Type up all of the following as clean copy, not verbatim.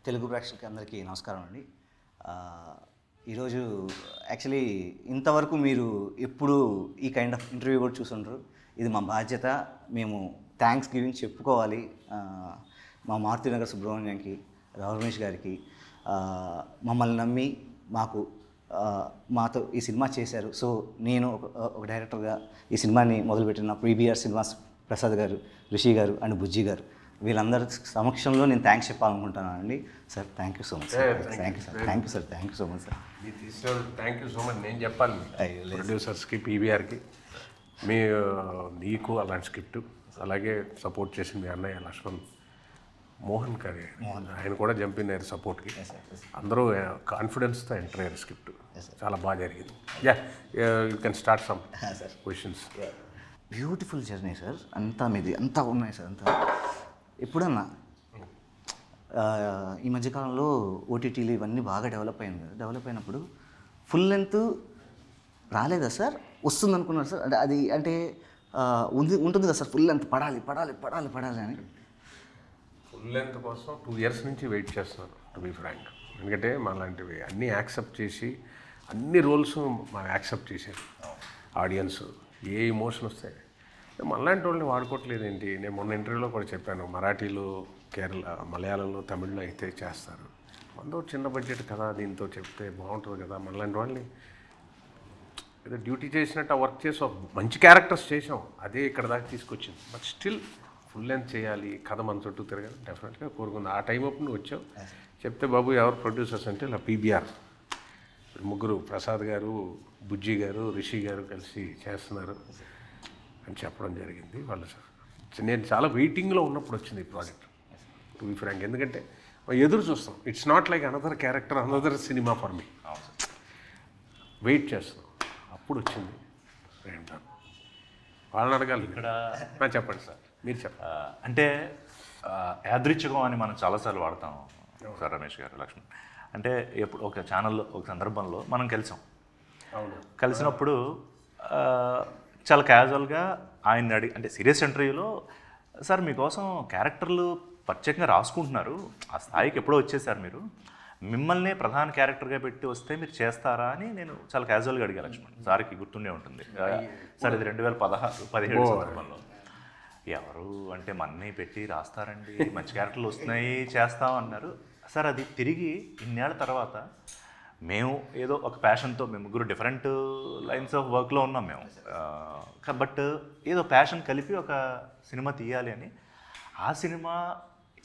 తెలుగు ప్రేక్షకులకి అందరికీ నమస్కారం అండి. ఈరోజు యాక్చువల్లీ ఇంతవరకు మీరు ఎప్పుడు ఈ కైండ్ ఆఫ్ ఇంటర్వ్యూ కూడా చూసుంటారు. ఇది మా బాధ్యత. మేము థ్యాంక్స్ గివింగ్ చెప్పుకోవాలి మా మారుతినగర్ సుబ్రహ్మణ్యంకి, రావు రమేష్ గారికి. మమ్మల్ని నమ్మి మాతో ఈ సినిమా చేశారు. సో నేను ఒక డైరెక్టర్గా ఈ సినిమాని మొదలుపెట్టిన పీబీఆర్ సినిమాస్ ప్రసాద్ గారు, రిషి గారు అండ్ బుజ్జి గారు, వీళ్ళందరి సమక్షంలో నేను థ్యాంక్స్ చెప్పాలనుకుంటున్నాను అండి. Sir thank you so much sir. Thank you sir. Thank you sir. Thank you so much sir. మీరు తీసిన థ్యాంక్ యూ సో మచ్ నేను చెప్పాలి ప్రొడ్యూసర్స్కి, పీవీఆర్కి, నీకు అలాంటి స్క్రిప్ట్, అలాగే సపోర్ట్ చేసిన మీ అన్నయ్య లక్ష్మణ్ మోహన్ గారి, ఆయన కూడా జంప్ ఇన్ అయ్యారు సపోర్ట్కి. అందరూ కాన్ఫిడెన్స్తో ఎంటర్ అయ్యారు. స్క్రిప్ట్ చాలా బాగా జరిగింది. You can start some questions. Beautiful journey sir. అంతా మీది అంతా ఉన్నాయి సార్. అంతా ఎప్పుడన్నా ఈ మధ్యకాలంలో ఓటీటీలు ఇవన్నీ బాగా డెవలప్ అయినప్పుడు ఫుల్ లెంత్ రాలేదా సార్? వస్తుంది అనుకున్నారు సార్? అంటే ఉంటుంది కదా సార్, ఫుల్ లెంత్ పడాలి అని. ఫుల్ లెంత్ కోసం 2 years నుంచి వెయిట్ చేస్తున్నాను, టు బీ ఫ్రాంక్. ఎందుకంటే మనలాంటివి అన్నీ యాక్సెప్ట్ చేసి, అన్ని రోల్స్ మనం యాక్సెప్ట్ చేశారు ఆడియన్స్. ఏ ఇమోషన్ వస్తాయి, మనలాంటి వాళ్ళని వాడుకోవట్లేదు ఏంటి? నేను మొన్న ఇంటర్వ్యూలో కూడా చెప్పాను, మరాఠీలో, కేరళ, మలయాళంలో, తమిళ్లో అయితే చేస్తారు. మనతో చిన్న బడ్జెట్ కదా, దీంతో చెప్తే బాగుంటుంది కదా. మనలాంటి వాళ్ళని ఏదో డ్యూటీ చేసినట్టు ఆ వర్క్ చేసి మంచి క్యారెక్టర్స్ చేసాం, అదే ఇక్కడ దాకా తీసుకొచ్చింది. బట్ స్టిల్ ఫుల్ లెంత్ చేయాలి, కథ మన చుట్టూ తిరగాలి, డెఫినెట్గా కోరుకుంది. ఆ టైం అప్పుడు నువ్వు వచ్చావు, చెప్తే బాబు ఎవరు ప్రొడ్యూసర్స్ అంటే ఇలా పీబీఆర్ ముగ్గురు, ప్రసాద్ గారు, బుజ్జి గారు, రిషి గారు కలిసి చేస్తున్నారు అని చెప్పడం జరిగింది. వాళ్ళు నేను చాలా వెయిటింగ్లో ఉన్నప్పుడు వచ్చింది ఈ ప్రాజెక్ట్, టు బీ ఫ్రాంక్. ఎందుకంటే ఎదురు చూస్తాం. It's not like another character, another cinema for me. Wait చేస్తున్నాం, అప్పుడు వచ్చింది. వాళ్ళని అడగాలి ఇక్కడ. చెప్పండి సార్, మీరు చెప్పండి. అంటే యాదృచ్ఛికం అని మనం చాలాసార్లు వాడతాం సార్ రమేష్ గారు, లక్ష్మణ్. అంటే ఎప్పుడు ఒక ఛానల్లో ఒక సందర్భంలో మనం కలిసాం. కలిసినప్పుడు చాలా క్యాజువల్గా ఆయన్ని అడిగి, అంటే సీరియస్ ఇంటర్వ్యూలో, సార్ మీకోసం క్యారెక్టర్లు ప్రత్యేకంగా రాసుకుంటున్నారు, ఆ స్థాయికి ఎప్పుడో వచ్చేసారు మీరు, మిమ్మల్ని ప్రధాన క్యారెక్టర్గా పెట్టి వస్తే మీరు చేస్తారా అని నేను చాలా క్యాజువల్గా అడిగా లక్ష్మణ్. సార్కి గుర్తుండే ఉంటుంది సార్, ఇది 2017 సందర్భంలో. ఎవరు అంటే మన్నీ పెట్టి రాస్తారండి, మంచి క్యారెక్టర్లు వస్తున్నాయి, చేస్తాం అన్నారు సార్. అది తిరిగి ఇన్నేళ్ల తర్వాత మేము ఏదో ఒక ప్యాషన్తో, మేము ముగ్గురు డిఫరెంట్ లైన్స్ ఆఫ్ వర్క్లో ఉన్నాం మేము, బట్ ఏదో ప్యాషన్ కలిపి ఒక సినిమా తీయాలి అని, ఆ సినిమా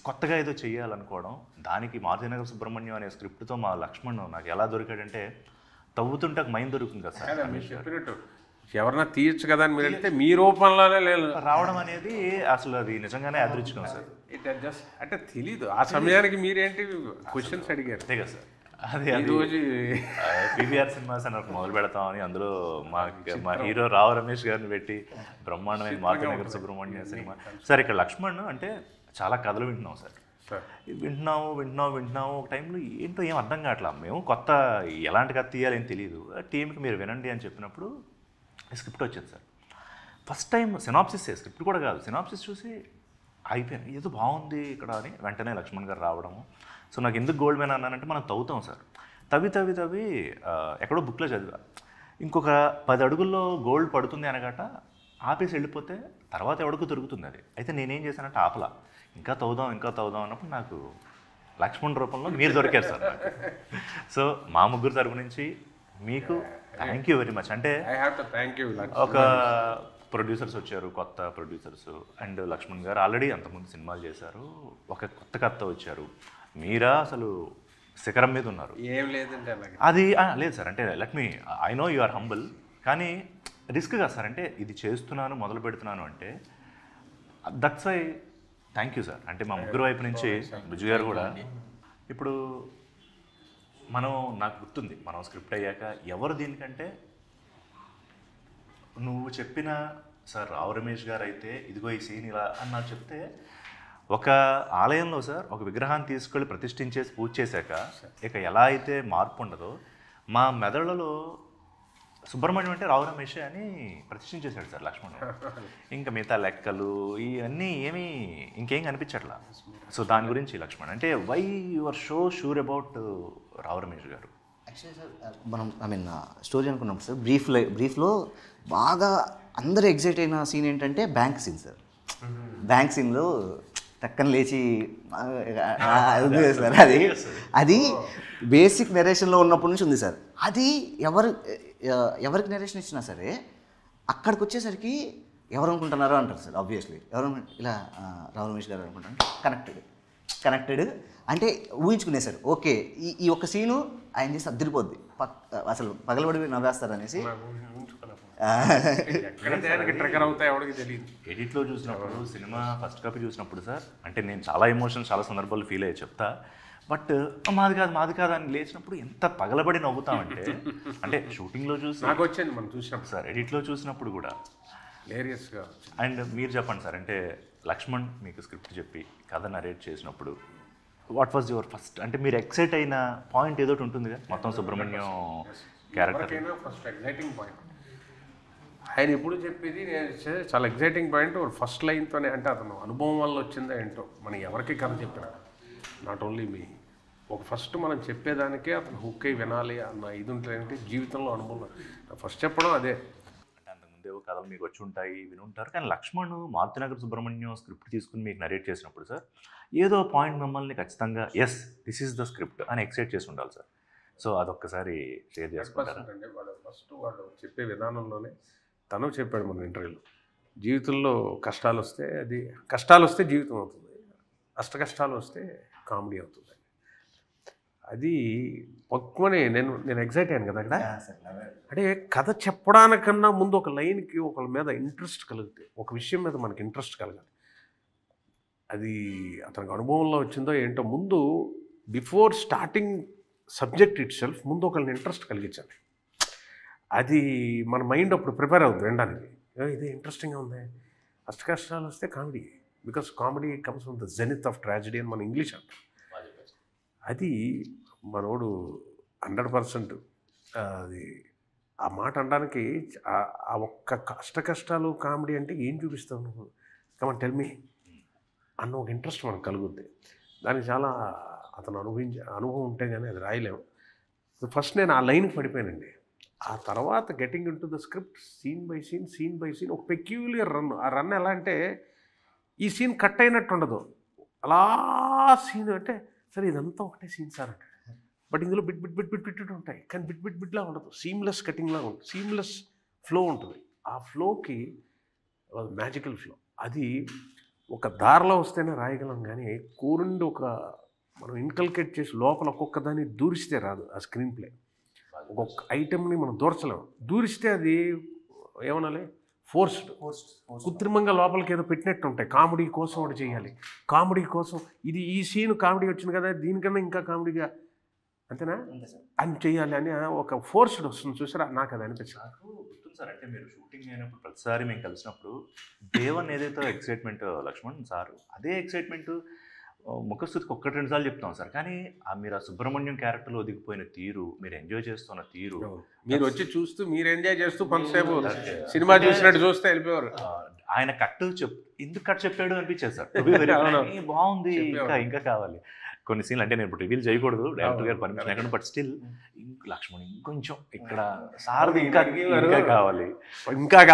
కొత్తగా ఏదో చేయాలనుకోవడం, దానికి మారుతినగర్ సుబ్రహ్మణ్యం అనే స్క్రిప్ట్తో మా లక్ష్మణ్ నాకు ఎలా దొరికాడంటే, తవ్వుతుంటే ఒక మైండ్ దొరుకుతుంది కదా సార్. చెప్పినట్టు ఎవరన్నా తీయచ్చు కదా అని మీరు వెళ్తే మీ రూపంలోనే రావడం అనేది అసలు అది నిజంగానే అదృష్టం సార్. అంటే తెలీదు ఆ సమయానికి మీరేంటి క్వశ్చన్స్ అడిగారు అంతే కదా సార్. అది రోజు పీవీఆర్ సినిమాస్ అని మొదలు పెడతామని, అందులో మా హీరో రావు రమేష్ గారిని పెట్టి బ్రహ్మాండమైన మారుతినగర్ సుబ్రహ్మణ్యం సినిమా. సార్ ఇక్కడ లక్ష్మణ్ అంటే చాలా కథలు వింటున్నాం సార్, వింటున్నాము. ఒక టైంలో ఏంటో ఏం అర్థం కావట్లా, మేము కొత్త ఎలాంటి కథ తీయాలని తెలియదు. టీంకి మీరు వినండి అని చెప్పినప్పుడు స్క్రిప్ట్ వచ్చింది sir. First time synopsis, script కూడా కాదు, సినాప్సిస్ చూసి అయిపోయాను, ఏదో బాగుంది ఇక్కడ అని. వెంటనే లక్ష్మణ్ గారు రావడము. సో నాకు ఎందుకు గోల్డ్ మెన్ అన్నానంటే, మనం తవ్వుతాం సార్, తవ్వి ఎక్కడో బుక్లో చదివా, ఇంకొక 10 అడుగుల్లో గోల్డ్ పడుతుంది అనగాట ఆపేసి వెళ్ళిపోతే తర్వాత ఎవడికి దొరుకుతుంది అది. అయితే నేనేం చేశానంటే ఆపలా, ఇంకా తవ్వుదాం అన్నప్పుడు నాకు లక్ష్మణ్ రూపంలో మీరు దొరికారు సార్ నాకు. సో మా ముగ్గురు తరపు నుంచి మీకు థ్యాంక్ యూ వెరీ మచ్. అంటే ఒక ప్రొడ్యూసర్స్ వచ్చారు, కొత్త ప్రొడ్యూసర్స్, అండ్ లక్ష్మణ్ గారు ఆల్రెడీ అంతకుముందు సినిమాలు చేశారు, ఒక కొత్త కథ వచ్చారు, మీరా అసలు శిఖరం మీద ఉన్నారు. ఏం లేదంటే అది లేదు సార్. అంటే let me, I know you are humble, కానీ రిస్క్ కదా సార్. అంటే ఇది చేస్తున్నాను, మొదలు పెడుతున్నాను అంటే, that's why thank you sir. అంటే మా ముగ్గురు వైపు నుంచి బుజ్జి గారు కూడా. ఇప్పుడు నాకు గుర్తుంది, మనం స్క్రిప్ట్ అయ్యాక ఎవరు దీనికంటే నువ్వు చెప్పిన సార్ రావు రమేష్ గారు అయితే ఇదిగో ఈ సీన్ ఇలా అని నాకు చెప్తే, ఒక ఆలయంలో సార్ ఒక విగ్రహాన్ని తీసుకెళ్ళి ప్రతిష్ఠించేసి పూజ చేశాక ఇక ఎలా అయితే మార్పు ఉండదో, మా మెదడులో సుబ్రహ్మణ్యం అంటే రావు రమేష్ అని ప్రతిష్ఠించేశాడు సార్ లక్ష్మణ్. ఇంకా మిగతా లెక్కలు ఇవన్నీ ఏమీ ఇంకేం కనిపించట్లా. సో దాని గురించి లక్ష్మణ్ అంటే why you're so sure about Rao Ramesh garu? Actually sir మనం స్టోరీ అనుకున్నప్పుడు సార్ బ్రీఫ్లో బాగా అందరూ ఎగ్జైట్ అయిన సీన్ ఏంటంటే బ్యాంక్ సీన్ సార్. బ్యాంక్ సీన్లో టక్కన లేచి సార్ అది బేసిక్ నెరేషన్లో ఉన్నప్పటి నుంచి ఉంది సార్. అది ఎవరికి నెరేషన్ ఇచ్చినా సరే అక్కడికి వచ్చేసరికి ఎవరు అనుకుంటున్నారో అంటారు సార్. ఆబ్వియస్లీ ఎవరు ఇలా రావు రమేష్ గారు అనుకుంటారు. కనెక్టెడ్ అంటే ఊహించుకునేసారు. ఓకే ఈ ఒక్క సీను ఆయన చేసి అద్దరిపోద్ది, అసలు పగలబడి నవ్వేస్తారు అనేసి. ఎడిట్లో చూసినప్పుడు సినిమా ఫస్ట్ కాపీ చూసినప్పుడు సార్ అంటే నేను చాలా ఎమోషన్స్ చాలా సందర్భాలు ఫీల్ అయ్యి చెప్తా. బట్ మాది కాదు అని లేచినప్పుడు ఎంత పగలబడి నవ్వుతామంటే అంటే షూటింగ్లో చూసి నాకు వచ్చింది మనం చూసినప్పుడు సార్, ఎడిట్లో చూసినప్పుడు కూడా లేరియస్గా. అండ్ మీరు చెప్పండి సార్, అంటే లక్ష్మణ్ మీకు స్క్రిప్ట్ చెప్పి కథ నరేట్ చేసినప్పుడు వాట్ వాజ్ యువర్ ఫస్ట్ అంటే మీరు ఎక్సైట్ అయిన పాయింట్ ఏదో ఉంటుందిగా మొత్తం Subrahmanyam character? First exciting point ఆయన ఎప్పుడు చెప్పేది నేను చాలా ఎగ్జైటింగ్ పాయింట్ ఫస్ట్ లైన్తోనే. అంటే అతను అనుభవం వల్ల వచ్చిందా ఏంటో మనం ఎవరికి కథ చెప్పినా, నాట్ ఓన్లీ మీ, ఒక ఫస్ట్ మనం చెప్పేదానికే అతను హుక్ అయి వినాలి అన్న ఇది ఉంటుందంటే జీవితంలో అనుభవం ఫస్ట్ చెప్పడం అదే. అంటే అంతకుముందేవో కథలు మీకు వచ్చి ఉంటాయి వినుంటారు, కానీ లక్ష్మణ్ మారుతినగర్ సుబ్రహ్మణ్యం స్క్రిప్ట్ తీసుకుని మీకు నరేట్ చేసినప్పుడు సార్ ఏదో పాయింట్ మిమ్మల్ని ఖచ్చితంగా yes this is the script అని ఎక్సైట్ చేసి ఉండాలి సార్. సో అదొక్కసారి షేర్ చేసుకుంటారా? అంటే వాడు చెప్పే విధానంలోనే తను చెప్పాడు మన ఇంటర్వ్యూలో, జీవితంలో కష్టాలు వస్తే జీవితం అవుతుంది, కష్టాలు వస్తే కామెడీ అవుతుంది. అది పక్కువని నేను ఎగ్జైట్ అయ్యాను కదా అక్కడ. అంటే కథ చెప్పడానికన్నా ముందు ఒక లైన్కి ఒకళ్ళ మీద ఇంట్రెస్ట్ కలిగితే, ఒక విషయం మీద మనకి ఇంట్రెస్ట్ కలగాలి. అది అతనికి అనుభవంలో వచ్చిందో ఏంటో, ముందు before starting subject it self ముందు ఒకళ్ళని ఇంట్రెస్ట్ కలిగించాలి. అది మన మైండ్ అప్పుడు ప్రిపేర్ అవుతుంది వినడానికి. ఇది ఇంట్రెస్టింగ్గా ఉంది, కష్టాలు వస్తే comedy, because comedy comes from the zenith of tragedy అని మన ఇంగ్లీష్ అంటాం. అది మనోడు 100% అది ఆ మాట అనడానికి ఆ ఒక్క కష్టాలు కామెడీ అంటే ఏం చూపిస్తావు నువ్వు, కమన్ టెల్ మీ అన్న ఒక ఇంట్రెస్ట్ మనకు కలుగుద్ది. దానికి చాలా అతను అనుభవం ఉంటే కానీ అది రాయలేము. ఫస్ట్ నేను ఆ లైన్కి పడిపోయానండి. ఆ తర్వాత getting into the script scene by scene ఒక పెక్యూలియర్ రన్. ఆ రన్ ఎలా అంటే ఈ సీన్ కట్ అయినట్టు ఉండదు, అలా సీన్ అంటే సరే ఇదంతా ఒకటే సీన్ సార్ అంటే, బట్ ఇందులో బిట్ ఉంటాయి, కానీ బిట్లా ఉండదు, సీమ్లెస్ కటింగ్లా ఉంటుంది, సీమ్లెస్ ఫ్లో ఉంటుంది. ఆ ఫ్లోకి మ్యాజికల్ ఫ్లో. అది ఒక దారిలో వస్తేనే రాయగలం, కానీ కూరుండి మనం ఇన్కల్కేట్ చేసి లోపల ఒక్కొక్క దాన్ని దూరిస్తే రాదు. ఆ స్క్రీన్ ప్లే ఒక్కొక్క ఐటెంని మనం దూర్చలేము. దూరిస్తే అది ఏమనాలి, ఫోర్స్డ్, కృత్రిమంగా లోపలికి ఏదో పెట్టినట్టు ఉంటాయి. కామెడీ కోసం ఒకటి చేయాలి, కామెడీ కోసం ఈ సీన్ కామెడీ వచ్చింది కదా దీనికన్నా ఇంకా కామెడీగా అంతేనా అని చేయాలి అని ఒక ఫోర్స్డ్ వస్తుంది చూసారా. నాకు అది అనిపించింది. నాకు గుర్తుంది సార్, అంటే మీరు షూటింగ్ అయినప్పుడు ప్రతిసారి మేము కలిసినప్పుడు దేవన్ ఏదైతే ఎక్సైట్మెంట్ లక్ష్మణ్ సార్, అదే ఎక్సైట్మెంట్ ముఖస్థుతికి 1-2 సార్లు చెప్తాం సార్. కానీ మీరు ఆ సుబ్రహ్మణ్యం క్యారెక్టర్లో ఒదిగిపోయిన తీరు, మీరు ఎంజాయ్ చేస్తున్న తీరు, మీరు వచ్చి చూస్తూ మీరు ఎంజాయ్ చేస్తూ కొంతసేపు సినిమా చూసినట్టు చూస్తే వెళ్ళిపోయారు. ఆయన ఎందుకు కట్ చెప్పాడు అనిపించేది సార్. బాగుంది, ఇంకా కావాలి కొన్ని సీన్లు. అంటే నేను ఇప్పుడు రివీల్ చేయకూడదు, డైరెక్టర్ గారు పర్మిషన్ లేకుండా, బట్ స్టిల్ లక్ష్మణ్ ఇంకొంచెం ఇక్కడ సార్ది ఇంకా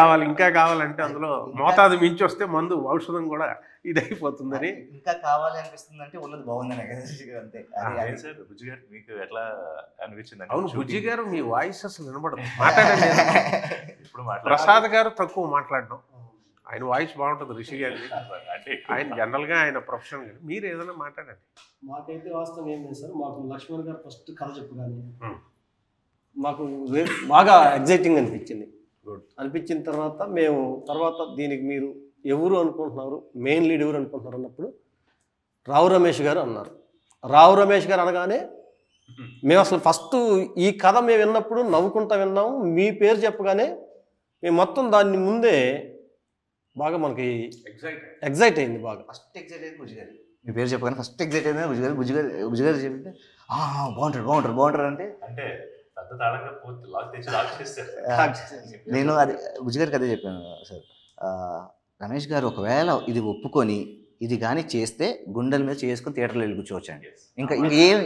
కావాలంటే అందులో మోతాదు మించి వస్తే మందు ఔషధం కూడా ఇదైపోతుందని. ఇంకా కావాలి అనిపిస్తుంది అంటే ఉన్నది బాగుందని అంతే. సార్ బుజ్జి గారు మీకు ఎట్లా అనిపించింది? అవును బుజ్జి గారు మీ వాయిస్ అసలు వినపడదు, మాట్లాడండి. ఇప్పుడు ప్రసాద్ గారు తక్కువ మాట్లాడడం, ఆయన వాయిస్ బాగుంటుంది. రిషి గారి ఆయన జనరల్గా ఆయన ప్రొఫెషనల్ గారు. మీరు ఏదైనా మాట్లాడండి. మాకైతే వాస్తవం ఏం లేదు సార్. మాకు లక్ష్మణ్ గారు ఫస్ట్ కథ చెప్పగానే మాకు బాగా ఎగ్జైటింగ్ అనిపించిన తర్వాత దీనికి మీరు ఎవరు అనుకుంటున్నారు, మెయిన్ లీడ్ ఎవరు అనుకుంటున్నారు అన్నప్పుడు రావు రమేష్ గారు అన్నారు. రావు రమేష్ గారు అనగానే మేము అసలు ఫస్ట్ ఈ కథ మేము విన్నప్పుడు నవ్వుకుంటా విన్నాము. మీ పేరు చెప్పగానే మేము మొత్తం దాన్ని ముందే బాగా మనకి ఎగ్జైట్ అయింది. బాగా ఫస్ట్ ఎగ్జైట్ అయింది బుజ్జి గారు. మీ పేరు చెప్పగానే ఫస్ట్ ఎగ్జైట్ అయింది బుజ్జి గారు చెప్తే బాగుంటారు అంటే అంటే పెద్ద తాళంగా పోతే లాక్ తెచ్చి లాక్ చేస్తారు. నేను అది బుజ్జి గారికి అదే చెప్పాను సార్. రమేష్ గారు ఒకవేళ ఇది ఒప్పుకొని ఇది కానీ చేస్తే గుండెల మీద చేసుకుని థియేటర్లో వెళ్ళి కూర్చోవచ్చండి.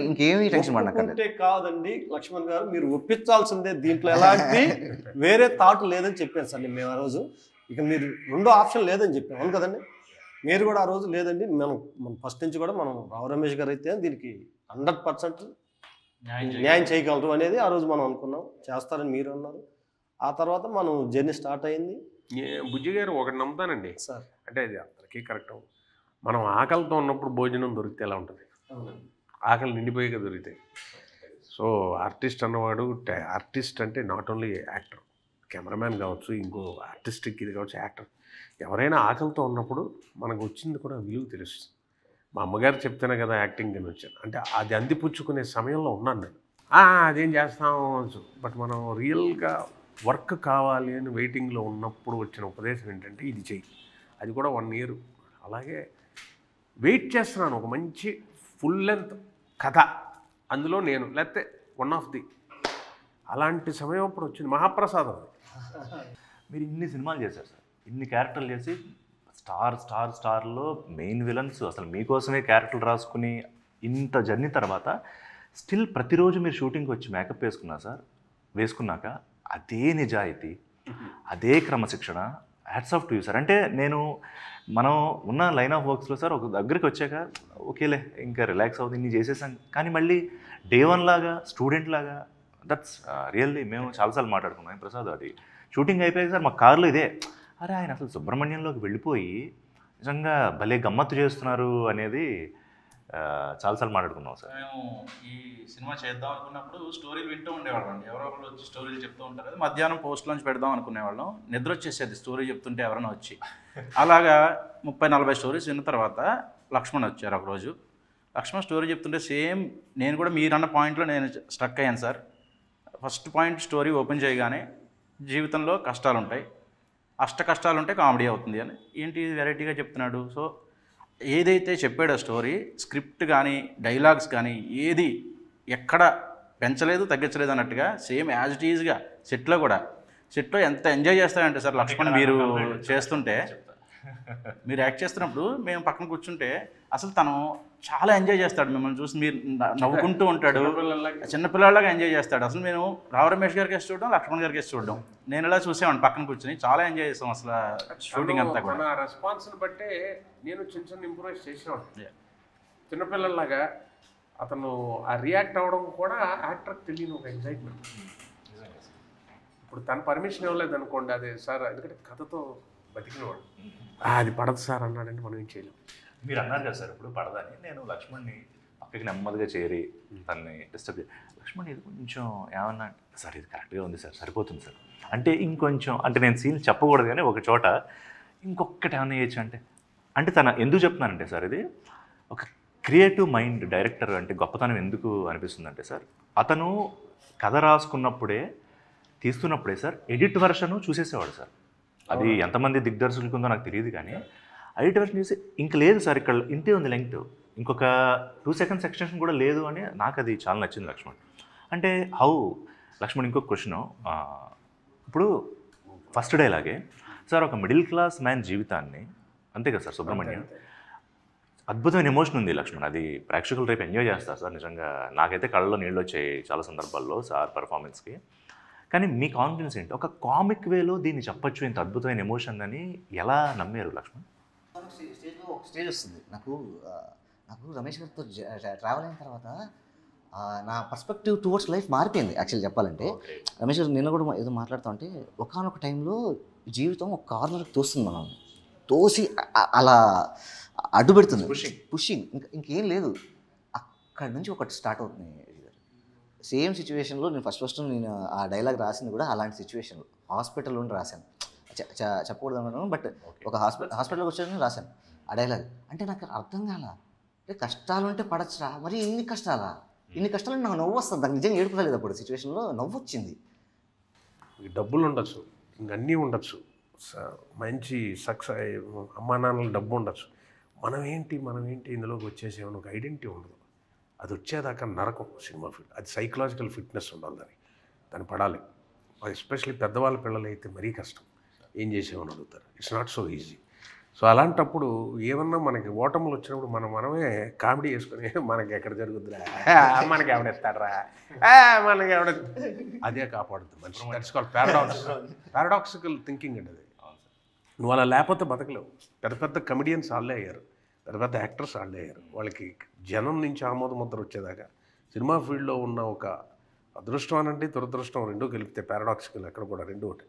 ఇంకేమీ టెన్షన్ పడకండి. ఒప్పుకుంటే కాదండి లక్ష్మణ్ గారు, మీరు ఒప్పించాల్సిందే, దీంట్లో ఎలాంటి వేరే థాట్ లేదని చెప్పాను సార్ మేము ఆ రోజు. ఇక మీరు రెండో ఆప్షన్ లేదని చెప్పాను, అవును కదండి. మీరు కూడా ఆ రోజు లేదండి, మనం ఫస్ట్ నుంచి కూడా మనం రావు రమేష్ గారు అయితే దీనికి 100% న్యాయం చేయగలరు అనేది ఆ రోజు మనం అనుకున్నాం. చేస్తారని మీరు అన్నారు. ఆ తర్వాత మనం జర్నీ స్టార్ట్ అయింది. బుజ్జి గారు ఒకటి నమ్ముతానండి సార్, అంటే అది అందరికీ కరెక్ట్. మనం ఆకలితో ఉన్నప్పుడు భోజనం దొరికితే ఎలా ఉంటుంది? ఆకలి నిండిపోయిగా దొరికితే. సో ఆర్టిస్ట్ అన్నవాడు, ఆర్టిస్ట్ అంటే నాట్ ఓన్లీ యాక్టర్, కెమెరామ్యాన్ కావచ్చు, ఇంకో ఆర్టిస్టిక్ ఇది కావచ్చు, యాక్టర్, ఎవరైనా ఆకలితో ఉన్నప్పుడు మనకు వచ్చింది కూడా విలువ తెలుస్తుంది. మా అమ్మగారు చెప్తేనే కదా యాక్టింగ్ అని వచ్చాను. అంటే అది అందిపుచ్చుకునే సమయంలో ఉన్నాను నేను. అదేం చేస్తాము అనొచ్చు, బట్ మనం రియల్గా వర్క్ కావాలి అని వెయిటింగ్లో ఉన్నప్పుడు వచ్చిన ఉపదేశం ఏంటంటే ఇది చెయ్యి. అది కూడా 1 year అలాగే వెయిట్ చేస్తున్నాను. ఒక మంచి ఫుల్ లెంత్ కథ, అందులో నేను లేకపోతే వన్ ఆఫ్ ది అలాంటి సమయం అప్పుడు వచ్చింది. మహాప్రసాదం. మీరు ఇన్ని సినిమాలు చేశారు సార్, ఇన్ని క్యారెక్టర్లు చేసి స్టార్లో మెయిన్ విలన్స్ అసలు మీకోసమే క్యారెక్టర్లు రాసుకుని ఇంత జర్నీ తర్వాత స్టిల్ ప్రతిరోజు మీరు షూటింగ్కి వచ్చి మేకప్ వేసుకున్నాక అదే నిజాయితీ, అదే క్రమశిక్షణ, hats off to you sir. అంటే మనం ఉన్న లైన్ ఆఫ్ వర్క్స్లో సార్ ఒక దగ్గరికి వచ్చాక ఓకేలే ఇంకా రిలాక్స్ అవుతుంది ఇన్ని చేసేసాం, కానీ మళ్ళీ డే 1 లాగా స్టూడెంట్ లాగా దట్స్ రియల్లీ మేము చాలాసార్లు మాట్లాడుకున్నాం ప్రసాద్. అది షూటింగ్ అయిపోయాక సార్ మా కార్లో ఇదే, అరే ఆయన అసలు సుబ్రహ్మణ్యంలోకి వెళ్ళిపోయి నిజంగా భలే గమ్మత్తు చేస్తున్నారు అనేది చాలాసార్లు మాట్లాడుకున్నాం సార్. మేము ఈ సినిమా చేద్దాం అనుకున్నప్పుడు స్టోరీలు వింటూ ఉండేవాళ్ళం అండి. ఎవరో ఒకరు వచ్చి స్టోరీలు చెప్తూ ఉంటారు కదా, మధ్యాహ్నం పోస్ట్ లాంచ్ పెడదాం అనుకునేవాళ్ళం. నిద్ర వచ్చేసేది స్టోరీ చెప్తుంటే ఎవరైనా వచ్చి. అలాగా 30-40 స్టోరీస్ విన్న తర్వాత లక్ష్మణ్ వచ్చారు ఒకరోజు. లక్ష్మణ్ స్టోరీ చెప్తుంటే సేమ్ నేను కూడా మీరన్న పాయింట్లో నేను స్ట్రక్ అయ్యాను sir. First point, story open చేయగానే జీవితంలో కష్టాలు ఉంటాయి, కష్టాలు ఉంటే కామెడీ అవుతుంది అని ఏంటి వెరైటీగా చెప్తున్నాడు. సో ఏదైతే చెప్పాడో స్టోరీ, స్క్రిప్ట్ కానీ డైలాగ్స్ కానీ ఏది ఎక్కడ పెంచలేదు తగ్గించలేదు అన్నట్టుగా సేమ్ యాజ్ ఇట్ ఈజ్గా సెట్లో ఎంత ఎంజాయ్ చేస్తాడంటే సార్ లక్ష్మణ్ మీరు చేస్తుంటే, మీరు యాక్ట్ చేస్తున్నప్పుడు మేము పక్కన కూర్చుంటే అసలు తను చాలా ఎంజాయ్ చేస్తాడు. మిమ్మల్ని చూసి మీరు నవ్వుకుంటూ ఉంటాడు, చిన్నపిల్లలాగా ఎంజాయ్ చేస్తాడు. అసలు నేను రావు రమేష్ గారికి వేసి చూడడం, లక్ష్మణ్ గారికి వేసి చూడడం, నేను ఇలా చూసేవాడిని పక్కన కూర్చొని. చాలా ఎంజాయ్ చేస్తాం అసలు షూటింగ్ అంతా కూడా. మన రెస్పాన్స్ని బట్టే నేను చిన్న ఇంప్రూవైజ్ చేసేవాడు. చిన్నపిల్లలాగా అతను ఆ రియాక్ట్ అవ్వడం కూడా యాక్టర్కి తెలియని ఒక ఎగ్జైట్మెంట్. ఇప్పుడు తన పర్మిషన్ ఇవ్వలేదు అనుకోండి, అదే సార్ ఎందుకంటే కథతో బతికినవాడు, అది పడదు సార్ అన్నాడంటే మనం ఏం చేయలేం. మీరు అన్నారు కదా సార్ ఇప్పుడు పడదని, నేను లక్ష్మణ్ని పక్కకి నెమ్మదిగా చేరి తనని డిస్టర్బ్ లక్ష్మణ్ ఇది కొంచెం ఏమన్నా సార్ ఇది కరెక్ట్గా ఉంది సార్, సరిపోతుంది సార్ అంటే ఇంకొంచెం, అంటే నేను సీన్ చెప్పకూడదు కానీ ఒక చోట ఇంకొకటి ఏమన్నా చేయొచ్చు అంటే తన ఎందుకు చెప్తున్నానంటే సార్, ఇది ఒక క్రియేటివ్ మైండ్ డైరెక్టర్ అంటే గొప్పతనం ఎందుకు అనిపిస్తుందంటే సార్, అతను కథ రాసుకున్నప్పుడే తీస్తున్నప్పుడే సార్ ఎడిట్ వెర్షన్ చూసేసేవాడు సార్. అది ఎంతమంది దిగ్దర్శకులకు ఉందో నాకు తెలియదు కానీ ఎడిట్ వెర్షన్ చూసి ఇంక లేదు సార్ ఇక్కడ ఇంతే ఉంది లెంగ్త్, ఇంకొక 2 seconds ఎక్స్టెన్షన్ కూడా లేదు అని నాకు అది చాలా నచ్చింది లక్ష్మణ్. అంటే లక్ష్మణ్ ఇంకొక క్వశ్చను, ఇప్పుడు ఫస్ట్ డైలాగే సార్ ఒక మిడిల్ క్లాస్ మ్యాన్ జీవితాన్ని, అంతే కదా సార్ సుబ్రహ్మణ్యం, అద్భుతమైన ఎమోషన్ ఉంది లక్ష్మణ్, అది ప్రేక్షకులు రేపు ఎంజాయ్ చేస్తారు సార్. నిజంగా నాకైతే కళ్ళలో నీళ్ళు వచ్చాయి చాలా సందర్భాల్లో సార్ పర్ఫార్మెన్స్కి. కానీ మీ కాన్ఫిడెన్స్ ఏంటి, ఒక కామిక్ వేలో దీన్ని చెప్పచ్చు ఇంత అద్భుతమైన ఎమోషన్ అని ఎలా నమ్మారు లక్ష్మణ్? స్టేజ్లో ఒక స్టేజ్ వస్తుంది నాకు రమేష్ గారితో ట్రావెల్ అయిన తర్వాత నా పర్స్పెక్టివ్ టువర్డ్స్ లైఫ్ మారిపోయింది. యాక్చువల్లీ చెప్పాలంటే రమేష్ గారు నిన్న కూడా ఏదో మాట్లాడుతూ ఉంటే ఒకానొక టైంలో జీవితం ఒక కార్నర్కి తోస్తుంది, మనం తోసి అలా అడ్డు పెడుతుంది, పుషింగ్ ఇంకేం లేదు. అక్కడి నుంచి ఒకటి స్టార్ట్ అవుతుంది. సేమ్ సిచ్యువేషన్లో నేను ఫస్ట్ నేను ఆ డైలాగ్ రాసింది కూడా అలాంటి సిచ్యువేషన్లో హాస్పిటల్లో రాశాను. చెప్పకూడదు అన్నాను, బట్ ఒక హాస్పిటల్కి వచ్చాను రాశాను ఆ డైలాగ్. అంటే నాకు అర్థం కాల, అంటే కష్టాలు ఉంటే పడచ్చురా, మరి ఇన్ని కష్టాలు నాకు నవ్వు వస్తుంది. నాకు నిజంగా ఏడుపులేదు అప్పుడు సిచ్యువేషన్లో, నవ్వు వచ్చింది. డబ్బులు ఉండొచ్చు, ఇంకన్నీ ఉండొచ్చు, మంచి సక్సెస్, అమ్మా నాన్నల డబ్బు ఉండొచ్చు, మనం ఏంటి ఇందులోకి వచ్చేసేమని ఒక ఐడెంటిటీ ఉండదు. అది వచ్చేదాకా నరకం సినిమా ఫీల్డ్. అది సైకలాజికల్ ఫిట్నెస్ ఉండాలి దానికి. దాన్ని పడాలి. ఎస్పెషల్లీ పెద్దవాళ్ళ పిల్లలు అయితే మరీ కష్టం. ఏం చేసామని అడుగుతారు. It's not so easy. So అలాంటప్పుడు ఏమన్నా మనకి ఓటములు వచ్చినప్పుడు మనమే కామెడీ చేసుకుని మనకి ఎక్కడ జరుగుద్దిరా, మనకి ఎవడెత్తాడరా, మనకి ఎవడ, అదే కాపాడుతుంది మనిషి. దట్స్ కాల్డ్ పారాడాక్సికల్ థింకింగ్ అండి అది. నువ్వు అలా లేకపోతే బతకలేవు. పెద్ద పెద్ద కమెడియన్స్ వాళ్ళే అయ్యారు, పెద్ద పెద్ద యాక్టర్స్ వాళ్ళే అయ్యారు. వాళ్ళకి జనం నుంచి ఆమోద ముద్ర వచ్చేదాకా సినిమా ఫీల్డ్లో ఉన్న ఒక అదృష్టం అనంటే దురదృష్టం రెండూ కలిపితే పారాడాక్సికల్ అక్కడ కూడా రెండూ ఒకటి.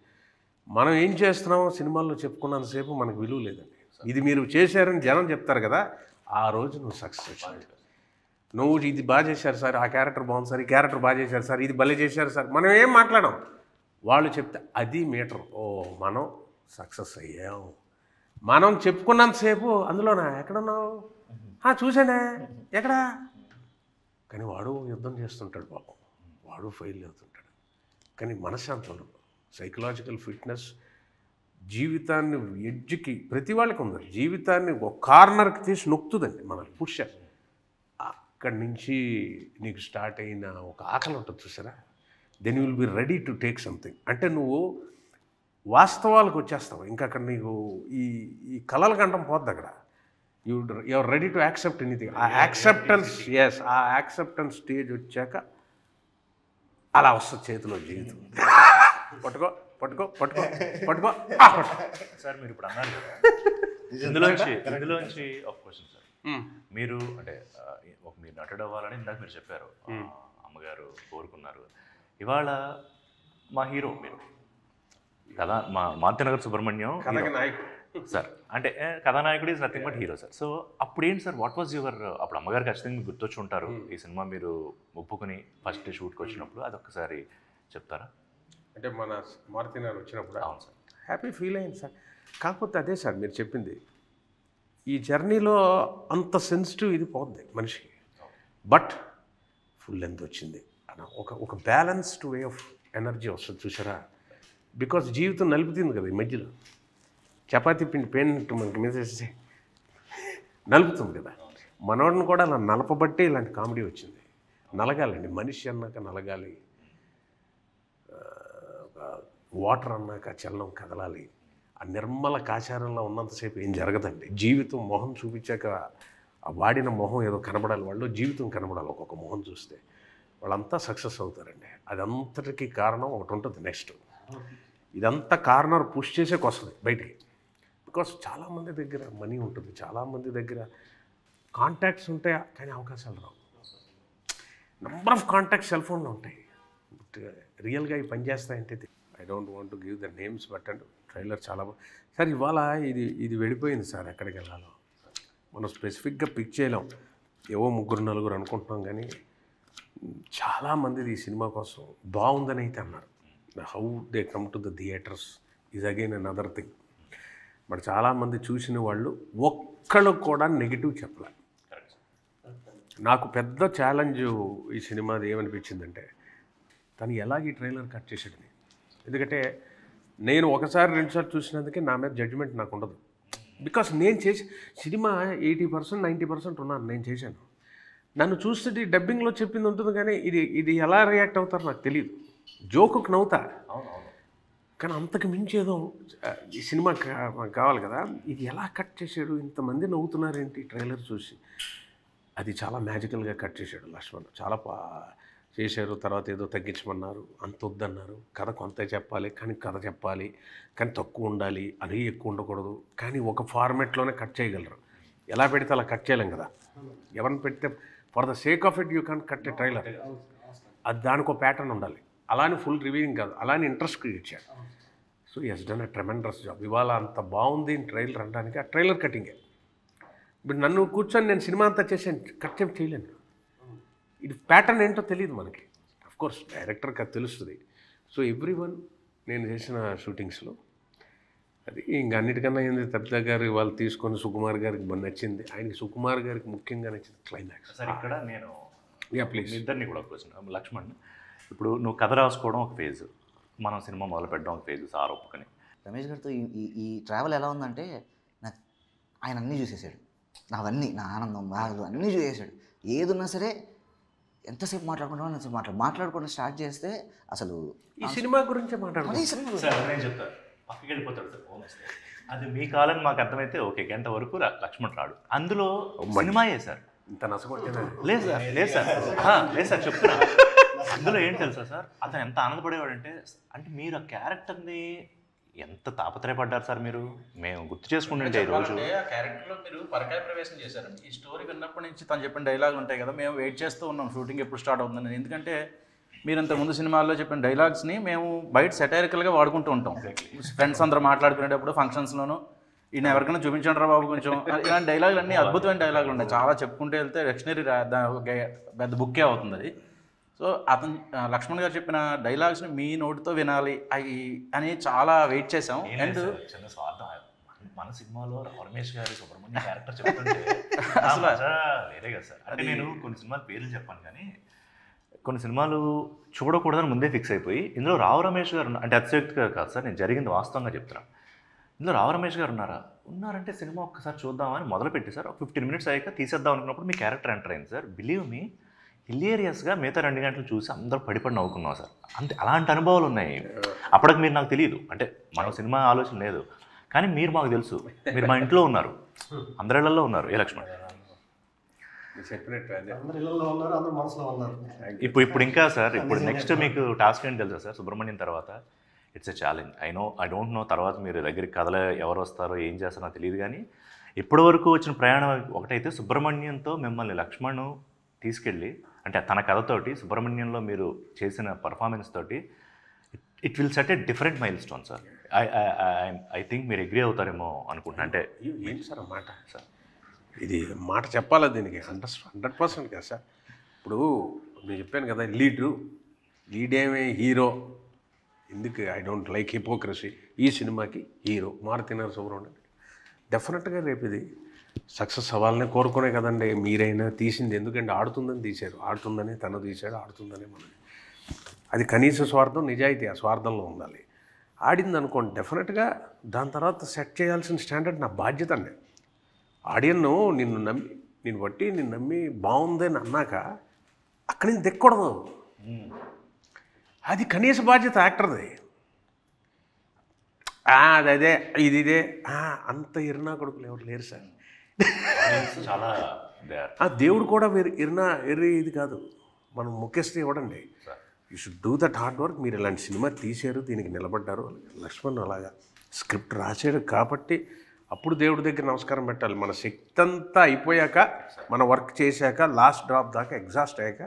మనం ఏం చేస్తున్నామో సినిమాల్లో చెప్పుకున్నంతసేపు మనకు విలువ లేదండి. ఇది మీరు చేశారని జనం చెప్తారు కదా, ఆ రోజు నువ్వు సక్సెస్ వచ్చినట్టు. నువ్వు ఇది బాగా చేశారు సార్, ఆ క్యారెక్టర్ బాగుంది సార్, ఈ క్యారెక్టర్ బాగా చేశారు సార్, ఇది భలే చేశారు సార్, మనం ఏం మాట్లాడాం, వాళ్ళు చెప్తే అది మీటర్. ఓ మనం సక్సెస్ అయ్యాం. మనం చెప్పుకున్నంతసేపు అందులోనా ఎక్కడున్నావు, చూసానే ఎక్కడా, కానీ వాడు యుద్ధం చేస్తుంటాడు పాపం, వాడు ఫెయిల్ అవుతుంటాడు. కానీ మనశ్శాంతి ఉండదు. సైకలాజికల్ ఫిట్నెస్ జీవితాన్ని ఎడ్జ్కి ప్రతి వాళ్ళకి ఉంది. జీవితాన్ని ఒక కార్నర్కి తీసి నొక్కుతుందండి మనల్ని, పుష్. అక్కడి నుంచి నీకు స్టార్ట్ అయిన ఒక ఆకలి ఉంటుంది చూసారా, then you will be ready to take something. అంటే నువ్వు వాస్తవాలకు వచ్చేస్తావు. ఇంకా అక్కడ నీకు ఈ కలల గంటం పోద్ది అక్కడ. You're ready to accept anything. ఆ యాక్సెప్టెన్స్, ఆ యాక్సెప్టెన్స్ స్టేజ్ వచ్చాక అలా వస్తుంది చేతిలో జీవితం. పట్టుకో పట్టుకో పట్టుకో పట్టుకో. సార్ మీరు ఇప్పుడు అన్నారు కదా, ఇందులోంచి ఒక క్వశ్చన్ సార్. మీరు అంటే మీరు నటుడు అవ్వాలని ఇందాక మీరు చెప్పారు, అమ్మగారు కోరుకున్నారు. ఇవాళ మా హీరో మీరు కదా, మా మారుతినగర్ సుబ్రహ్మణ్యం సార్. అంటే కథానాయకుడు is nothing but hero sir. So అప్పుడు ఏంటి సార్, వాట్ వాజ్ యువర్, అప్పుడు అమ్మగారు ఖచ్చితంగా మీకు గుర్తొచ్చి ఉంటారు. ఈ సినిమా మీరు ఒప్పుకుని ఫస్ట్ షూట్కి వచ్చినప్పుడు అదొక్కసారి చెప్తారా? అంటే మన మారుతినగర్ వచ్చినప్పుడు అవును సార్, హ్యాపీ ఫీల్ అయింది సార్. కాకపోతే అదే సార్ మీరు చెప్పింది, ఈ జర్నీలో అంత సెన్సిటివ్ ఇది పోద్ది మనిషికి. బట్ ఫుల్ లెంత్ వచ్చింది అన్న ఒక బ్యాలెన్స్డ్ వే ఆఫ్ ఎనర్జీ వస్తుంది చూసారా. బికాస్ జీవితం నలుపుతుంది కదా ఈ మధ్యలో, చపాతీ పిండి పేనిట్టు మనకి మీద నలుపుతుంది కదా. మనోడిని కూడా అలా నలపబట్టే ఇలాంటి కామెడీ వచ్చింది. నలగాలండి, మనిషి అన్నాక నలగాలి, వాటర్ అన్నాక చలనం కదలాలి. ఆ నిర్మల కాచారంలో ఉన్నంతసేపు ఏం జరగదండి. జీవితం మొహం చూపించాక ఆ వాడిన మొహం ఏదో కనబడాలి, వాళ్ళు జీవితం కనబడాలి. ఒక్కొక్క మొహం చూస్తే వాళ్ళంతా సక్సెస్ అవుతారండి. అదంతటికీ కారణం ఒకటి ఉంటుంది. నెక్స్ట్ ఇదంతా కార్నర్ పుష్ చేసేకి వస్తుంది బయటికి. బికాస్ చాలామంది దగ్గర మనీ ఉంటుంది, చాలామంది దగ్గర కాంటాక్ట్స్ ఉంటాయి, కానీ అవకాశాలు రావు. నెంబర్ ఆఫ్ కాంటాక్ట్స్ సెల్ ఫోన్లో ఉంటాయి, బట్ రియల్గా ఇవి పనిచేస్తాయంటే I don't want to give the names. But and trailer చాలా సార్ ఇవాళ ఇది వెళ్ళిపోయింది సార్. ఎక్కడికి వెళ్ళాలో మనం స్పెసిఫిక్గా పిక్ చేయలేం. ఏవో 3-4 అనుకుంటున్నాం, కానీ చాలామంది ఈ సినిమా కోసం బాగుందని అయితే అన్నారు. How they come to the theatres is again another thing. But చాలామంది చూసిన వాళ్ళు ఒక్కళ్ళు కూడా నెగిటివ్ చెప్పలే. నాకు పెద్ద ఛాలెంజ్ ఈ సినిమాది ఏమనిపించిందంటే, తను ఎలాగ ఈ ట్రైలర్ కట్ చేసాడని. ఎందుకంటే నేను 1-2 చూసినందుకే నా మీద జడ్జిమెంట్ నాకు ఉండదు. బికాస్ నేను చేసి సినిమా 80% 90% ఉన్నాను, నేను చేశాను. నన్ను చూస్తే డబ్బింగ్లో చెప్పింది ఉంటుంది, కానీ ఇది ఎలా రియాక్ట్ అవుతారో నాకు తెలియదు. జోకుకు నవ్వుతా, కానీ అంతకు మించి ఏదో ఈ సినిమా కావాలి కదా. ఇది ఎలా కట్ చేశాడు, ఇంతమంది నవ్వుతున్నారేంటి ట్రైలర్ చూసి. అది చాలా మ్యాజికల్గా కట్ చేశాడు లక్ష్మణ్. చాలా చేశారు. తర్వాత ఏదో తగ్గించమన్నారు, అంత వద్దన్నారు. కథ కొంత చెప్పాలి, కానీ కథ చెప్పాలి, కానీ తక్కువ ఉండాలి, అది ఎక్కువ ఉండకూడదు. కానీ ఒక ఫార్మాట్లోనే కట్ చేయగలరు. ఎలా పెడితే అలా కట్ చేయలేం కదా. ఎవరిని పెడితే for the sake of it you can cut A trailer. అది దానికి ఒక ప్యాటర్న్ ఉండాలి. అలానే ఫుల్ రివ్యూయింగ్ కాదు, అలానే ఇంట్రెస్ట్ క్రియేట్ చేయాలి. So he has done a tremendous job. ఇవాళ అంత బాగుంది ట్రైలర్ అనడానికి ఆ ట్రైలర్ కటింగే. ఇప్పుడు నన్ను కూర్చొని నేను సినిమా అంతా చేసాను, కట్ చేయలేను. ఇది ప్యాటర్న్ ఏంటో తెలియదు మనకి. అఫ్కోర్స్ డైరెక్టర్కి అది తెలుస్తుంది. సో ఎవ్రీవన్ నేను చేసిన షూటింగ్స్లో అది ఇంకా అన్నిటికన్నా ఏంది, తప్పిత గారు వాళ్ళు తీసుకొని సుకుమార్ గారికి నచ్చింది. ఆయనకి సుకుమార్ గారికి ముఖ్యంగా నచ్చింది క్లైమాక్స్. సార్ ఇక్కడ నేను ప్లీజ్ ఇద్దరిని కూడా క్వశ్చన్. లక్ష్మణ్, ఇప్పుడు నువ్వు కథ రాసుకోవడం ఒక ఫేజ్, మనం సినిమా మొదలు పెట్టడం ఒక ఫేజ్ సార్ ఒప్పుకొని. రమేష్ గారితో ఈ ట్రావెల్ ఎలా ఉందంటే, నాకు ఆయన అన్నీ చూసేసాడు. నావన్నీ, నా ఆనందం, బాధలు అన్నీ చూసేసాడు. ఏదున్నా సరే ఎంతసేపు మాట్లాడుకుంటామో అంతసేపు మాట్లాడుకోవడం స్టార్ట్ చేస్తే అసలు ఈ సినిమా గురించే మాట్లాడుకుంటాం. ఈ సినిమా సార్ నేను చెప్తాను, పక్కకి వెళ్ళిపోతాడు సార్ ఫోన్ వస్తే. అది మీ కాలని మాకు అర్థమైతే ఓకే, గంట వరకు లక్ష్మణ్ రాడు. అందులో సినిమాయే సార్. ఇంత నచ్చగొట్టేనా? లేదు సార్, లేదు సార్, లేదు సార్ చెప్తున్నా. అందులో ఏం తెలుసా సార్, అతను ఎంత ఆనందపడేవాడంటే, అంటే మీరు ఆ క్యారెక్టర్ని ఎంత తాపత్రయపడ్డారు సార్ మీరు. మేము గుర్తు చేసుకుంటుంటే ఈరోజు ఆ క్యారెక్టర్లో మీరు పరకాయ ప్రవేశం చేశారండి. ఈ స్టోరీ విన్నప్పటి నుంచి తను చెప్పిన డైలాగ్ ఉంటాయి కదా, మేము వెయిట్ చేస్తూ ఉన్నాం షూటింగ్ ఎప్పుడు స్టార్ట్ అవుతుందని. ఎందుకంటే మీరు ఇంతకుముందు సినిమాల్లో చెప్పిన డైలాగ్స్ని మేము బయట సెటైరికల్గా వాడుకుంటూ ఉంటాం. ఫ్రెండ్స్ అందరూ మాట్లాడుకునేటప్పుడు ఫంక్షన్స్లోనూ ఈయన ఎవరికైనా చూపించండి రా బాబు కొంచెం, ఇలాంటి డైలాగులు అన్నీ అద్భుతమైన డైలాగులు ఉంటాయి. చాలా చెప్పుకుంటే వెళ్తే డిక్షనరీ పెద్ద బుక్కే అవుతుంది అది. సో అతను లక్ష్మణ్ గారు చెప్పిన డైలాగ్స్ని మీ నోటితో వినాలి అవి అని చాలా వెయిట్ చేసాం. అండ్ చిన్న స్వార్థం, మన సినిమాలో రమేష్ గారి సుబ్రహ్మణ్యం క్యారెక్టర్ చెప్తుంటే అసలు వేరే కదా సార్. అంటే నేను కొన్ని సినిమాల పేర్లు చెప్పాను కానీ కొన్ని సినిమాలు చూడకూడదని ముందే ఫిక్స్ అయిపోయి, ఇందులో రావు రమేష్ గారు అంటే అతిశక్తి గారు కాదు సార్, నేను జరిగింది వాస్తవంగా చెప్తున్నాను. ఇందులో రావు రమేష్ గారు ఉన్నారంటే సినిమా ఒక్కసారి చూద్దామని మొదలుపెట్టి సార్ 15 minutes అయ్యాక తీసేద్దాం అనుకున్నప్పుడు మీ క్యారెక్టర్ ఎంటర్ అయింది సార్. బిలీవ్ మీ, హిలేరియస్గా మిగతా 2 గంటలు చూసి అందరూ పడిపడి నవ్వుకున్నాం సార్. అంతే, అలాంటి అనుభవాలు ఉన్నాయి. అప్పటికి మీరు నాకు తెలియదు, అంటే మన సినిమా ఆలోచన లేదు, కానీ మీరు మాకు తెలుసు. మీరు మా ఇంట్లో ఉన్నారు, అందరిళ్లలో ఉన్నారు. ఏ లక్ష్మణ్ చెప్పినట్టు అందరు ఇళ్ళలో ఉన్నారు, అందరు మనసులో ఉన్నారు. ఇప్పుడు ఇంకా సార్, ఇప్పుడు నెక్స్ట్ మీకు టాస్క్ ఏంటి తెలుసా సార్? సుబ్రహ్మణ్యం తర్వాత it's a challenge. I don't know తర్వాత మీరు దగ్గరికి కథలో ఎవరు వస్తారో ఏం చేస్తారో తెలియదు, కానీ ఇప్పటి వరకు వచ్చిన ప్రయాణం ఒకటైతే సుబ్రహ్మణ్యంతో మిమ్మల్ని లక్ష్మణ్ తీసుకెళ్ళి, అంటే తన కథతోటి సుబ్రహ్మణ్యంలో మీరు చేసిన పర్ఫార్మెన్స్ తోటి it will set a different mile stone sir. I think మీరు అగ్రీ అవుతారేమో అనుకుంటున్నా. అంటే ఏంటి సార్ మాట సార్, ఇది మాట చెప్పాలా దీనికి? 100% కదా సార్. ఇప్పుడు నేను చెప్పాను కదా, లీడ్ ఏమే హీరో. ఎందుకు ఐ డోంట్ లైక్ హిపోక్రసీ. ఈ సినిమాకి హీరో మారుతినర సుబ్రహ్మణ్యం. డెఫినెట్గా రేపు ఇది సక్సెస్ అవ్వాలని కోరుకునే కదండి. మీరైనా తీసింది ఎందుకంటే ఆడుతుందని తీశారు, ఆడుతుందని తను తీశాడు, ఆడుతుందని మనం. అది కనీస స్వార్థం, నిజాయితీ ఆ స్వార్థంలో ఉండాలి. ఆడింది అనుకోండి, డెఫినెట్గా దాని తర్వాత సెట్ చేయాల్సిన స్టాండర్డ్ నా బాధ్యత అండి. ఆడియన్ను నిన్ను నమ్మి బాగుందని అన్నాక అక్కడి నుంచి దిక్కకూడదు. అది కనీస బాధ్యత యాక్టర్ది. అదే ఇదే అంత ఇరునా కొడుకులు ఎవరు లేరు సార్. చాలా దేవుడు కూడా ఎర్రి ఇది కాదు, మనం ముఖ్యస్థ ఇవ్వడండి. You should do that hard work. మీరు ఇలాంటి సినిమా తీశారు, దీనికి నిలబడ్డారు. లక్ష్మణ్ అలాగా స్క్రిప్ట్ రాశాడు కాబట్టి అప్పుడు దేవుడి దగ్గర నమస్కారం పెట్టాలి. మన శక్తి అంతా అయిపోయాక, మన వర్క్ చేశాక, లాస్ట్ డ్రాప్ దాకా ఎగ్జాస్ట్ అయ్యాక,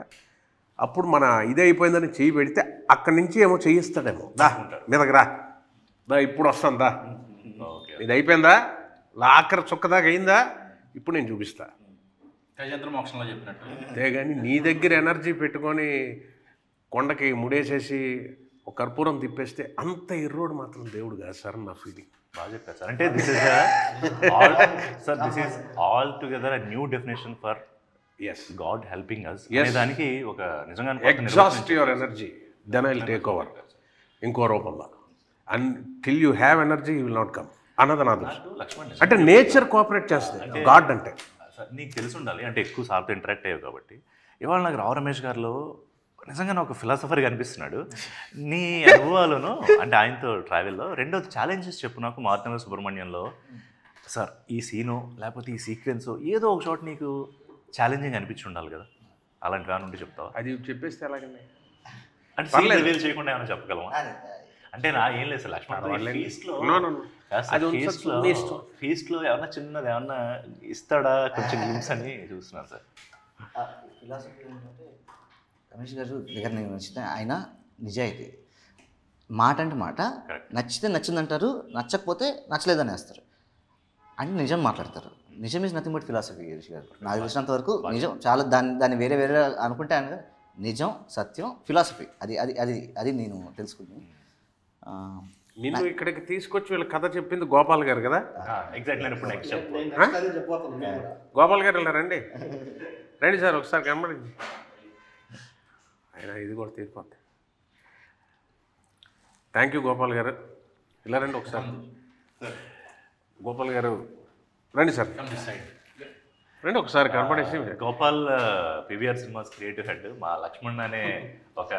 అప్పుడు మన ఇదే అయిపోయిందని చెయ్యి పెడితే అక్కడి నుంచి ఏమో చేయిస్తాడేమో. మీదకి రా ఇప్పుడు వస్తుందా, ఇది అయిపోయిందా, ఆఖరి చుక్క దాకా అయిందా, ఇప్పుడు నేను చూపిస్తా. గజేంద్ర మోక్షంలో చెప్పినట్టు. అంతేగాని నీ దగ్గర ఎనర్జీ పెట్టుకొని కొండకి ముడేసేసి ఒక కర్పూరం తిప్పేస్తే అంత ఎర్రోడు మాత్రం దేవుడు కాదు సార్, నా ఫీలింగ్. బాగా చెప్పారు సార్. అంటే this is all together a new definition for god helping us. దానికి ఒక నిజంగా exhaust your energy, then I will take over ఇంకో రూపంలో. And till you have energy you will not come అన్నది నా దృష్టి. లక్ష్మణ్ అంటే నేచర్ కోఆపరేట్ చేస్తుంది, గాడ్ అంటే. సార్ నీకు తెలిసి ఉండాలి, అంటే ఎక్కువ సార్తో ఇంటరాక్ట్ అయ్యావు కాబట్టి. ఇవాళ నాకు రావు రమేష్ గారిలో నిజంగా నాకు ఫిలాసఫర్గా అనిపిస్తున్నాడు. నీ అనుభవాలను అంటే ఆయనతో ట్రావెల్లో రెండోది ఛాలెంజెస్ చెప్పు నాకు. మారుతినర సుబ్రహ్మణ్యంలో సార్ ఈ సీను లేకపోతే ఈ సీక్వెన్సో ఏదో ఒక చోట నీకు ఛాలెంజింగ్ అనిపించి ఉండాలి కదా, అలాంటి వాటి నుండి చెప్తావా? అది చెప్పేస్తే ఎలాగండి, అంటే సీన్ రివీల్ చేయకుండా ఏమైనా చెప్పగలమా? అంటే నా ఏం లేదు సార్, లక్ష్మణ్ ఫీస్ట్లో ఏమన్నా చిన్నది ఏమన్నా ఇస్తాడా కొంచెం గిమ్స్ అని చూస్తున్నాను సార్. ఫిలాసఫీ ఏంటంటే రమేష్ గారు దగ్గర నేను నచ్చితే ఆయన నిజాయితీ, మాట అంటే మాట, నచ్చితే నచ్చిందంటారు, నచ్చకపోతే నచ్చలేదని వేస్తారు, అంటే నిజం మాట్లాడతారు. నిజం is nothing but philosophy Girish గారు. నాకు తెలిసినంత వరకు నిజం చాలా దాన్ని వేరే అనుకుంటే ఆయన నిజం, సత్యం, ఫిలాసఫీ అది అది అది అది నేను తెలుసుకున్నాను. నిన్ను ఇక్కడికి తీసుకొచ్చి వీళ్ళ కథ చెప్పింది గోపాల్ గారు కదా. ఎగ్జాక్ట్లీ. ఇప్పుడు నెక్స్ట్ గోపాల్ గారు ఇలా రండి సార్ ఒకసారి కనబడి. ఆయన ఇది కూడా తీరిపోద్ది. థ్యాంక్ యూ గోపాల్ గారు. ఇలా రండి ఒకసారి. గోపాల్ గారు రండి సార్. ఫ్రెండ్ ఒకసారి కనపడేసి Gopal PVR cinemas creative head మా లక్ష్మణ్ అనే ఒక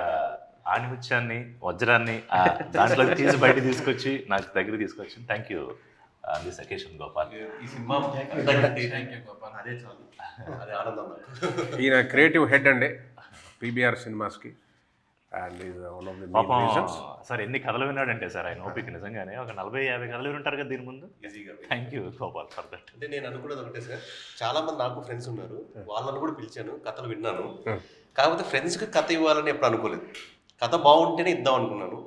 ఆణిముత్యాన్ని వజ్రాన్ని దాంట్లో తీసి బయట తీసుకొచ్చి నాకు దగ్గర తీసుకొచ్చి thank you this occasion Gopal. ఈ సినిమా అదే చాలు, అదే ఆనందం. ఈయన క్రియేటివ్ హెడ్ అండి పీబీఆర్ సినిమాస్కి and is one of the main reasons. Sir ఎన్ని కథలు విన్నాడంటే సార్ ఆయన ఓపిక నిజంగానే ఒక 40-50 కథలు వింటారు కదా దీని ముందు. ఈజీగా. Thank you Gopal for that. అంటే నేను అనుకున్నది ఒకటే సార్, చాలా మంది నాకు ఫ్రెండ్స్ ఉన్నారు, వాళ్ళని కూడా పిలిచాను, కథలు విన్నాను. కాకపోతే ఫ్రెండ్స్కి కథ ఇవ్వాలని ఎప్పుడు అనుకోలేదు. కథ బాగుంటేనే ఇద్దాం అనుకున్నాను.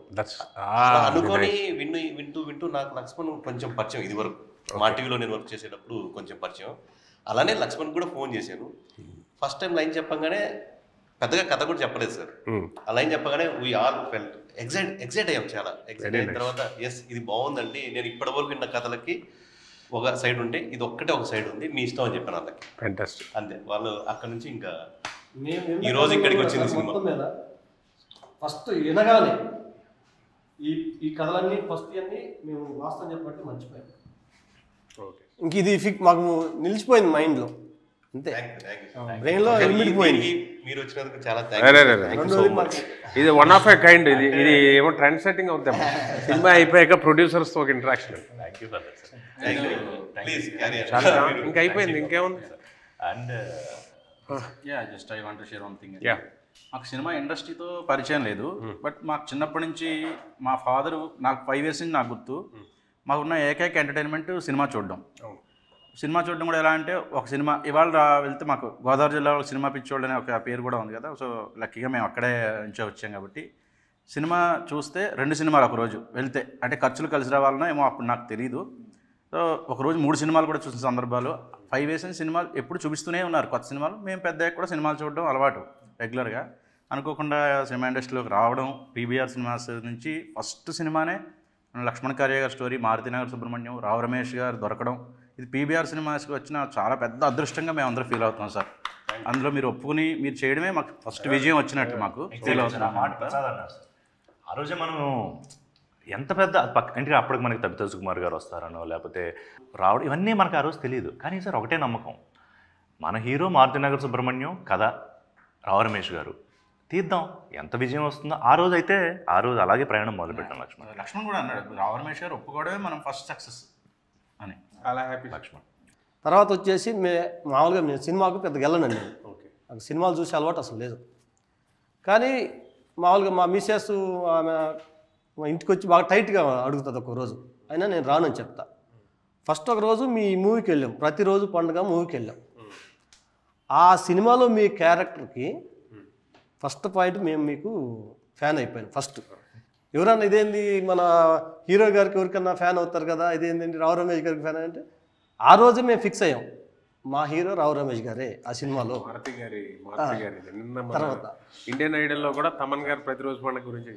అలా అనుకొని వింటూ నాకు లక్ష్మణ్ కొంచెం పరిచయం. ఇది వరకు మా టీవీలో నేను వర్క్ చేసేటప్పుడు కొంచెం పరిచయం. అలానే లక్ష్మణ్ కూడా ఫోన్ చేశాను. ఫస్ట్ టైం లైన్ చెప్పగానే పెద్దగా కథ కూడా చెప్పలేదు సార్. ఆ లైన్ చెప్పగానే వీ ఆల్ ఫెల్ట్ ఎక్సైట్ అయ్యాం, చాలా ఎక్సైట్ అయిన తర్వాత ఎస్ ఇది బాగుందండి, నేను ఇప్పటి వరకు విన్న కథలకి ఒక సైడ్ ఉంటే ఇది ఒక్కటే ఒక సైడ్ ఉంది, మీ ఇష్టం అని చెప్పాను వాళ్ళకి. ఫ్యాంటాస్టిక్. అంతే, వాళ్ళు అక్కడ నుంచి ఇంకా మేము ఈ రోజు ఇక్కడికి వచ్చింది సినిమా. మొత్తం మీద ఫస్ట్ వినగానే ఈ కథలన్నీ ఫస్ట్ అన్నీ మేము వాస్తవం చెప్పబట్టి మర్చిపోయాం. ఓకే, ఇంక ఇది మాకు నిలిచిపోయింది మైండ్లో, అంతే బ్రెయిన్లో వెళ్ళిపోయింది. మీరు వచ్చినందుకు చాలా రెండోది మాకు ఇది వన్ ఆఫ్ ఏ కైండ్. ఇది ఏమో ట్రెండ్ సెట్టింగ్ అవుతాం. సినిమా అయిపోయాక ప్రొడ్యూసర్స్తో ఒక interaction. Thank you for that sir. Please చాలా ఇంకా అయిపోయింది, ఇంకేముంది. And just I want to share one thing. Yeah, మాకు సినిమా ఇండస్ట్రీతో పరిచయం లేదు, బట్ మాకు చిన్నప్పటి నుంచి మా ఫాదరు, నాకు 5 years నుంచి నాకు గుర్తు, మాకున్న ఏకైక ఎంటర్టైన్మెంట్ సినిమా చూడడం. సినిమా చూడడం కూడా ఎలా అంటే, ఒక సినిమా ఇవాళ వెళ్తే మాకు గోదావరి జిల్లాలో సినిమా పిచ్చోళ్ళు అనే ఒక పేరు కూడా ఉంది కదా. సో లక్కీగా మేము అక్కడే నుంచో వచ్చాం కాబట్టి సినిమా చూస్తే 2 సినిమాలు ఒక రోజు వెళ్తే, అంటే ఖర్చులు కలిసి రావాలన్నా ఏమో అప్పుడు నాకు తెలియదు. సో ఒకరోజు 3 సినిమాలు కూడా చూసిన సందర్భాలు. 5 years సినిమాలు ఎప్పుడు చూపిస్తూనే ఉన్నారు కొత్త సినిమాలు. మేము పెద్దయ్యాక కూడా సినిమాలు చూడడం అలవాటు రెగ్యులర్గా. అనుకోకుండా సినిమా ఇండస్ట్రీలోకి రావడం, పీబీఆర్ సినిమాస్ నుంచి ఫస్ట్ సినిమానే లక్ష్మణ్ కార్య గారి స్టోరీ, మారుతినగర్ సుబ్రహ్మణ్యం, రావు రమేష్ గారు దొరకడం, ఇది పీబీఆర్ సినిమాస్కి వచ్చిన చాలా పెద్ద అదృష్టంగా మేము అందరూ ఫీల్ అవుతున్నాం సార్. అందులో మీరు ఒప్పుకుని మీరు చేయడమే మాకు ఫస్ట్ విజయం వచ్చినట్టు మాకు ఫీల్ అవుతున్నాం. ఆ రోజే మనం ఎంత పెద్ద అంటే అప్పటికి మనకి తబితా సుకుమార్ గారు వస్తారనో లేకపోతే రావడం ఇవన్నీ మనకు ఆ రోజు తెలియదు. కానీ సార్ ఒకటే నమ్మకం, మన హీరో మారుతినగర్ సుబ్రహ్మణ్యం కథ, రావు రమేష్ గారు తీద్దాం, ఎంత విజయం వస్తుందో. ఆ రోజు అలాగే ప్రయాణం మొదలుపెట్టాం. లక్ష్మణ్ కూడా అన్నాడు, రావు రమేష్ గారు ఒప్పుకోవడమే మనం ఫస్ట్ సక్సెస్ అని. అలా హ్యాపీ. లక్ష్మణ్ తర్వాత వచ్చేసి మామూలుగా నేను సినిమాకు పెద్దగా వెళ్ళనండి. నాకు సినిమాలు చూసే అలవాటు అసలు లేదు. కానీ మామూలుగా మా మిస్సెస్ ఆమె మా ఇంటికి వచ్చి బాగా టైట్గా అడుగుతుంది ఒక రోజు, అయినా నేను రానని చెప్తా. ఫస్ట్ ఒక రోజు మీ మూవీకి వెళ్ళాం, ప్రతిరోజు పండుగ మూవీకి వెళ్ళాం. ఆ సినిమాలో మీ క్యారెక్టర్కి ఫస్ట్ పాయింట్ మేము మీకు ఫ్యాన్ అయిపోయాను. ఫస్ట్ ఎవరన్నా ఇదేంది మన హీరో గారికి ఎవరికన్నా ఫ్యాన్ అవుతారు కదా, ఇదేంటండి రావు రమేష్ గారికి ఫ్యాన్ అంటే ఆ రోజే మేము ఫిక్స్ అయ్యాం, మా హీరో రావు రమేష్ గారే ఆ సినిమాలో. మారుతి గారి తర్వాత ఇండియన్ ఐడల్లో కూడా తమన్ గారు ప్రతిరోజు పండుగ గురించి.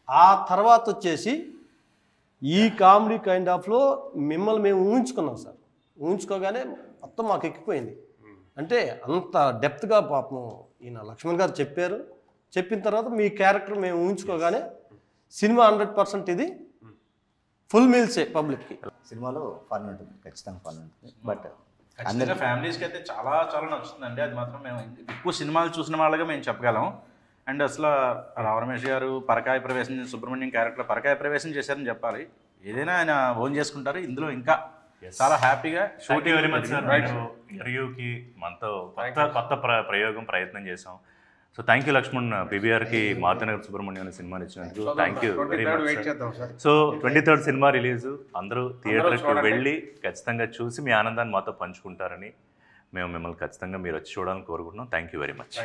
ఆ తర్వాత వచ్చేసి ఈ కామెడీ కైండ్ ఆఫ్లో మిమ్మల్ని మేము ఊహించుకున్నాం సార్. ఊహించుకోగానే మొత్తం మాకు ఎక్కిపోయింది. అంటే అంత డెప్త్గా పాపం ఈయన లక్ష్మణ్ గారు చెప్పారు. చెప్పిన తర్వాత మీ క్యారెక్టర్ మేము ఊహించుకోగానే సినిమా 100% ఇది ఫుల్ మీల్సే పబ్లిక్కి. సినిమాలో ఫన్ ఉంటుంది, ఖచ్చితంగా ఫన్ ఉంటుంది. బట్ ఖచ్చితంగా ఫ్యామిలీస్కి అయితే చాలా చాలా నచ్చుతుందండి. అది మాత్రం మేము ఎక్కువ సినిమాలు చూసిన వాళ్ళగా మేము చెప్పగలం. అండ్ అసలు రావు రమేష్ గారు పరకాయ ప్రవేశం, సుబ్రహ్మణ్యం క్యారెక్టర్ పరకాయ ప్రవేశం చేశారని చెప్పాలి. ఏదైనా ఆయన ఓన్ చేసుకుంటారు. ఇందులో ఇంకా చాలా హ్యాపీగా షూటింగ్ వెరీ మచ్ సార్. ఇంటర్వ్యూకి మనతో కొత్త ప్రయత్నం చేసాం. సో థ్యాంక్ యూ లక్ష్మణ్, పీబీఆర్కి మారుతినగర్ సుబ్రహ్మణ్యం అనే సినిమాని ఇచ్చినందుకు thank you very much. So 23rd cinema release, అందరూ థియేటర్కి వెళ్ళి ఖచ్చితంగా చూసి మీ ఆనందాన్ని మాతో పంచుకుంటారని మేము మిమ్మల్ని ఖచ్చితంగా మీరు వచ్చి చూడాలని కోరుకుంటున్నాం. Thank you very much.